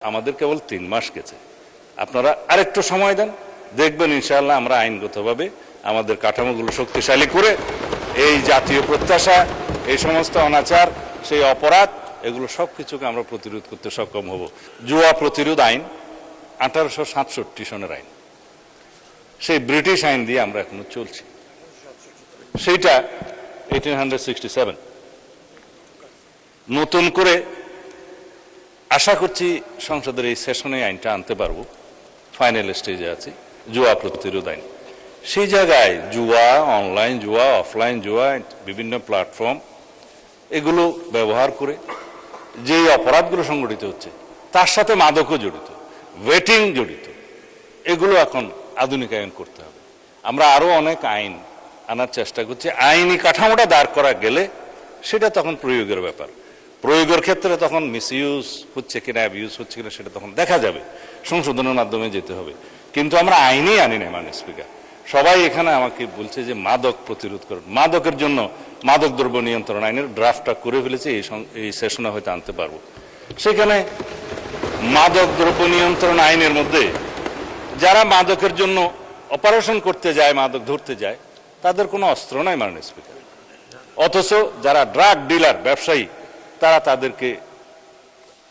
আমাদের কেবল 3 মাস গেছে, আপনারা আরেকটু সময় দেন, দেখবেন ইনশাআল্লাহ আমরা আইনগতভাবে আমাদের কাঠামোগুলো শক্তিশালী করে এই জাতীয় প্রত্যাশা, এই সমস্ত অনাচার, সেই অপরাধ, এগুলো সব কিছুকে আমরা প্রতিরোধ করতে সক্ষম হব। জুয়া প্রতিরোধ আইন 1867 সনের আইন, সেই ব্রিটিশ আইন দিয়ে আমরা এখনো চলছি, সেইটা 1867। নতুন করে আশা করছি সংসদের এই সেশনে আইনটা আনতে পারবো, ফাইনাল স্টেজে আছি, জুয়া প্রতিরোধ আইন। সেই জায়গায় জুয়া, অনলাইন জুয়া, অফলাইন জুয়া, বিভিন্ন প্ল্যাটফর্ম, এগুলো ব্যবহার করে যে অপরাধগুলো সংগঠিত হচ্ছে, তার সাথে মাদকও জড়িত, ওয়েটিং জড়িত, এগুলো এখন আধুনিকায়ন করতে হবে। আমরা আরো অনেক আইন আনার চেষ্টা করছি। আইনি কাঠামোটা দাঁড় করা গেলে সেটা তখন প্রয়োগের ব্যাপার। প্রয়োগের ক্ষেত্রে তখন মিসইউজ হচ্ছে কিনা, অ্যাবিউজ হচ্ছে কিনা, সেটা তখন দেখা যাবে, সংশোধনের মাধ্যমে যেতে হবে। কিন্তু আমরা আইনই আনি না। মাননীয় স্পিকার, সবাই এখানে আমাকে বলছে যে মাদক প্রতিরোধ করুন, মাদকের জন্য মাদক দ্রব্য নিয়ন্ত্রণ আইনের ড্রাফটটা করে ফেলেছে, এই সেশনে হয়তো আনতে পারবো। সেখানে মাদক দ্রব্য নিয়ন্ত্রণ আইনের মধ্যে যারা মাদকের জন্য অপারেশন করতে যায়, মাদক ধরতে যায়, তাদের কোনো অস্ত্র নাই মাননীয় স্পিকার। অথচ যারা ড্রাগ ডিলার, ব্যবসায়ী, তারা তাদেরকে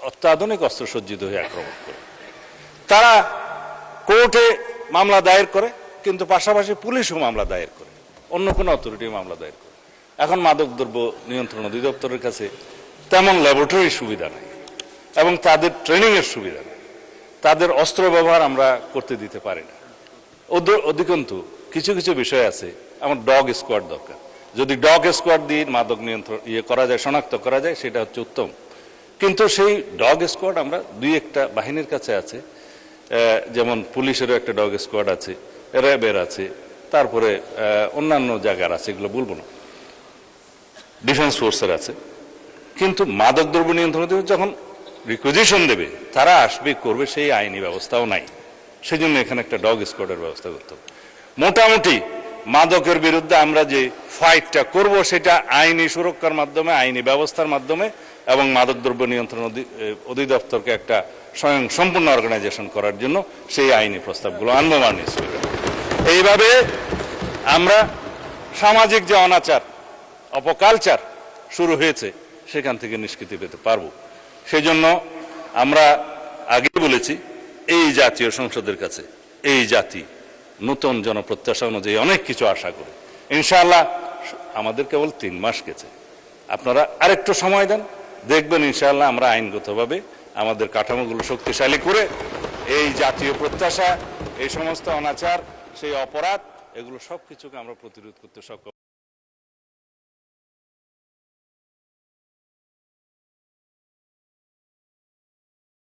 অত্যাধুনিক অস্ত্র সজ্জিত হয়ে আক্রমণ করে। তারা কোর্টে মামলা দায়ের করে, কিন্তু পাশাপাশি পুলিশও মামলা দায়ের করে, অন্য কোনো অথরিটি মামলা দায়ের করে। এখন মাদক দ্রব্য নিয়ন্ত্রণ অধিদপ্তরের কাছে তেমন ল্যাবরেটরি সুবিধা নেই এবং তাদের ট্রেনিং এর সুবিধা নেই, তাদের অস্ত্র ব্যবহার আমরা করতে দিতে পারি না। অধিকন্তু কিছু কিছু বিষয় আছে, আমার ডগ স্কোয়াড দরকার। যদি ডগ স্কোয়াড দিয়ে মাদক নিয়ন্ত্রণ করা যায়, শনাক্ত করা যায়, সেটা হচ্ছে উত্তম। কিন্তু সেই ডগ স্কোয়াড আমরা 2-1টা বাহিনীর কাছে আছে, যেমন পুলিশেরও একটা ডগ স্কোয়াড আছে, র্যাবের আছে, তারপরে অন্যান্য জায়গার আছে, এগুলো বলবো না, ডিফেন্স ফোর্সের আছে। কিন্তু মাদক দ্রব্য নিয়ন্ত্রণ যখন রিকুইজিশন দেবে, তারা আসবে, করবে, সেই আইনি ব্যবস্থাও নাই। সেই জন্য এখানে একটা ডগ স্কোয়াডের ব্যবস্থা করতে হবে। মোটামুটি মাদকের বিরুদ্ধে আমরা যে ফাইটটা করব, সেটা আইনি সুরক্ষার মাধ্যমে, আইনি ব্যবস্থার মাধ্যমে, এবং মাদকদ্রব্য নিয়ন্ত্রণ অধিদপ্তরকে একটা স্বয়ং সম্পূর্ণ অর্গানাইজেশন করার জন্য সেই আইনি প্রস্তাবগুলো আনবো মাননীয় স্পিকার। এইভাবে আমরা সামাজিক যে অনাচার, অপকালচার শুরু হয়েছে, সেখান থেকে নিষ্কৃতি পেতে পারবো। সেই জন্য আমরা আগে বলেছি, এই জাতীয় সংসদের কাছে এই জাতি নতুন জনপ্রত্যাশা অনুযায়ী অনেক কিছু আশা করে, ইনশাআল্লাহ আমাদের কেবল 3 মাস গেছে, আপনারা আরেকটু সময় দেন, দেখবেন ইনশাআল্লাহ আমরা আইনগতভাবে আমাদের কাঠামোগুলো শক্তিশালী করে এই জাতীয় প্রত্যাশা, এই সমস্ত অনাচার, সেই অপরাধ, এগুলো সব কিছুকে আমরা প্রতিরোধ করতে সক্ষম।